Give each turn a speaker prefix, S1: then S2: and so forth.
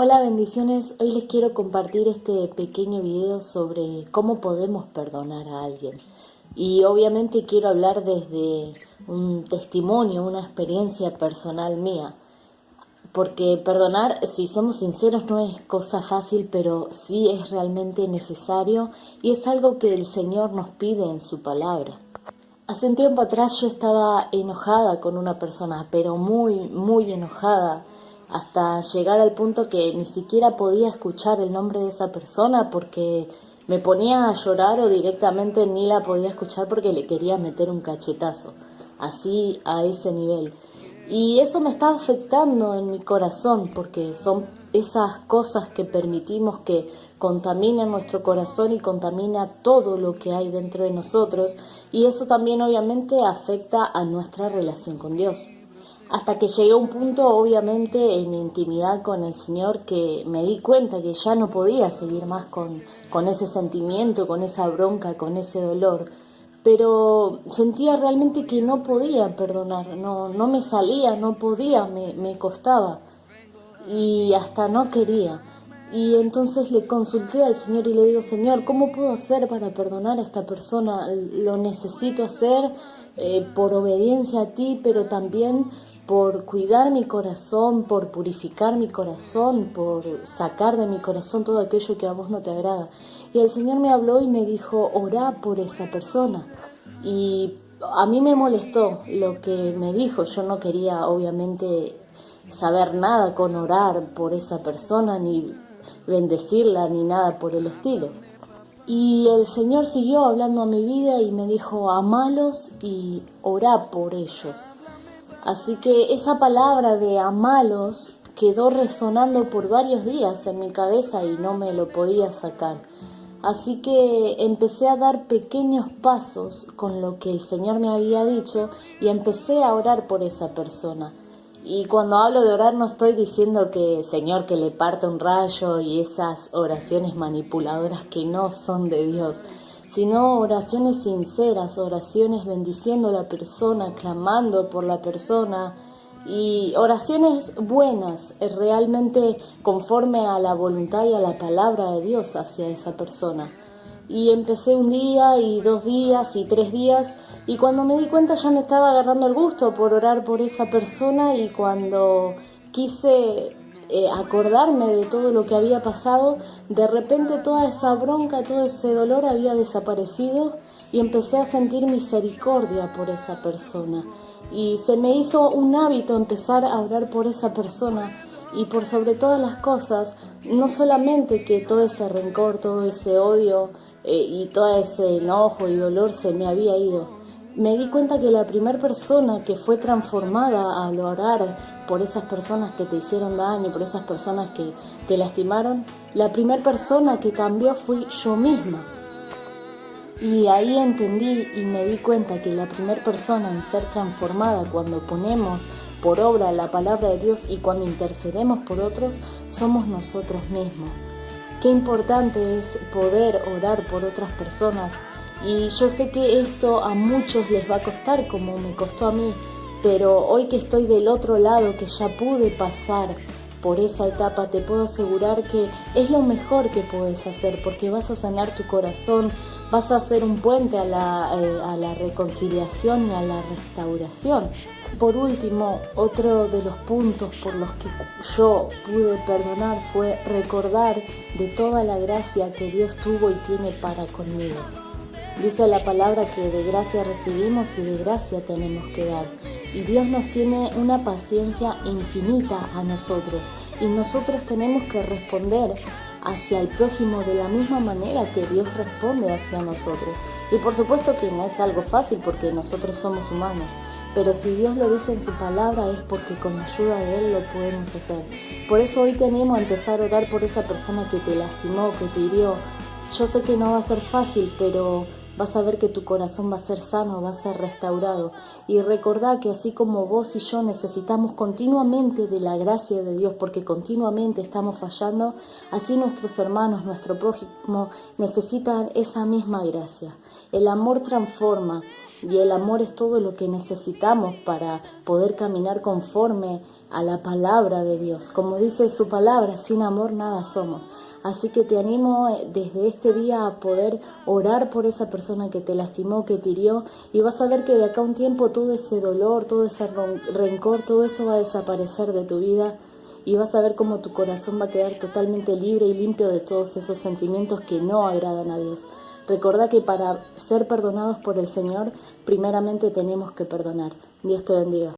S1: Hola, bendiciones. Hoy les quiero compartir este pequeño video sobre cómo podemos perdonar a alguien. Y obviamente quiero hablar desde un testimonio, una experiencia personal mía. Porque perdonar, si somos sinceros, no es cosa fácil, pero sí es realmente necesario y es algo que el Señor nos pide en su palabra. Hace un tiempo atrás yo estaba enojada con una persona, pero muy enojada, hasta llegar al punto que ni siquiera podía escuchar el nombre de esa persona porque me ponía a llorar o directamente ni la podía escuchar porque le quería meter un cachetazo, así a ese nivel. Y eso me está afectando en mi corazón porque son esas cosas que permitimos que contaminen nuestro corazón y contamina todo lo que hay dentro de nosotros, y eso también obviamente afecta a nuestra relación con Dios. Hasta que llegué a un punto, obviamente, en intimidad con el Señor, que me di cuenta que ya no podía seguir más con ese sentimiento, con esa bronca, con ese dolor. Pero sentía realmente que no podía perdonar, no me salía, no podía, me costaba y hasta no quería. Y entonces le consulté al Señor y le digo: Señor, ¿cómo puedo hacer para perdonar a esta persona? Lo necesito hacer por obediencia a ti, pero también por cuidar mi corazón, por purificar mi corazón, por sacar de mi corazón todo aquello que a vos no te agrada. Y el Señor me habló y me dijo: orá por esa persona. Y a mí me molestó lo que me dijo. Yo no quería, obviamente, saber nada con orar por esa persona, ni bendecirla, ni nada por el estilo. Y el Señor siguió hablando a mi vida y me dijo: amalos y orá por ellos. Así que esa palabra de amalos quedó resonando por varios días en mi cabeza y no me lo podía sacar. Así que empecé a dar pequeños pasos con lo que el Señor me había dicho y empecé a orar por esa persona. Y cuando hablo de orar no estoy diciendo que Señor que le parte un rayo y esas oraciones manipuladoras que no son de Dios, sino oraciones sinceras, oraciones bendiciendo a la persona, clamando por la persona, y oraciones buenas, realmente conforme a la voluntad y a la palabra de Dios hacia esa persona. Y empecé un día y 2 días y 3 días, y cuando me di cuenta ya me estaba agarrando el gusto por orar por esa persona, y cuando quise acordarme de todo lo que había pasado, de repente toda esa bronca, todo ese dolor había desaparecido y empecé a sentir misericordia por esa persona. Y se me hizo un hábito empezar a orar por esa persona y por sobre todas las cosas, no solamente que todo ese rencor, todo ese odio y todo ese enojo y dolor se me había ido. Me di cuenta que la primera persona que fue transformada al orar por esas personas que te hicieron daño, por esas personas que te lastimaron, la primera persona que cambió fui yo misma. Y ahí entendí y me di cuenta que la primera persona en ser transformada cuando ponemos por obra la palabra de Dios y cuando intercedemos por otros, somos nosotros mismos. Qué importante es poder orar por otras personas, y yo sé que esto a muchos les va a costar como me costó a mí, pero hoy que estoy del otro lado, que ya pude pasar por esa etapa, te puedo asegurar que es lo mejor que puedes hacer, porque vas a sanar tu corazón, vas a hacer un puente a la reconciliación y a la restauración. Por último, otro de los puntos por los que yo pude perdonar fue recordar de toda la gracia que Dios tuvo y tiene para conmigo. Dice la palabra que de gracia recibimos y de gracia tenemos que dar. Y Dios nos tiene una paciencia infinita a nosotros. Y nosotros tenemos que responder hacia el prójimo de la misma manera que Dios responde hacia nosotros. Y por supuesto que no es algo fácil porque nosotros somos humanos. Pero si Dios lo dice en su palabra es porque con la ayuda de Él lo podemos hacer. Por eso hoy te animo a empezar a orar por esa persona que te lastimó, que te hirió. Yo sé que no va a ser fácil, pero vas a ver que tu corazón va a ser sano, va a ser restaurado. Y recordá que así como vos y yo necesitamos continuamente de la gracia de Dios, porque continuamente estamos fallando, así nuestros hermanos, nuestro prójimo, necesitan esa misma gracia. El amor transforma, y el amor es todo lo que necesitamos para poder caminar conforme a la palabra de Dios. Como dice su palabra, sin amor nada somos. Así que te animo desde este día a poder orar por esa persona que te lastimó, que te hirió, y vas a ver que de acá a un tiempo todo ese dolor, todo ese rencor, todo eso va a desaparecer de tu vida, y vas a ver cómo tu corazón va a quedar totalmente libre y limpio de todos esos sentimientos que no agradan a Dios. Recordá que para ser perdonados por el Señor, primeramente tenemos que perdonar. Dios te bendiga.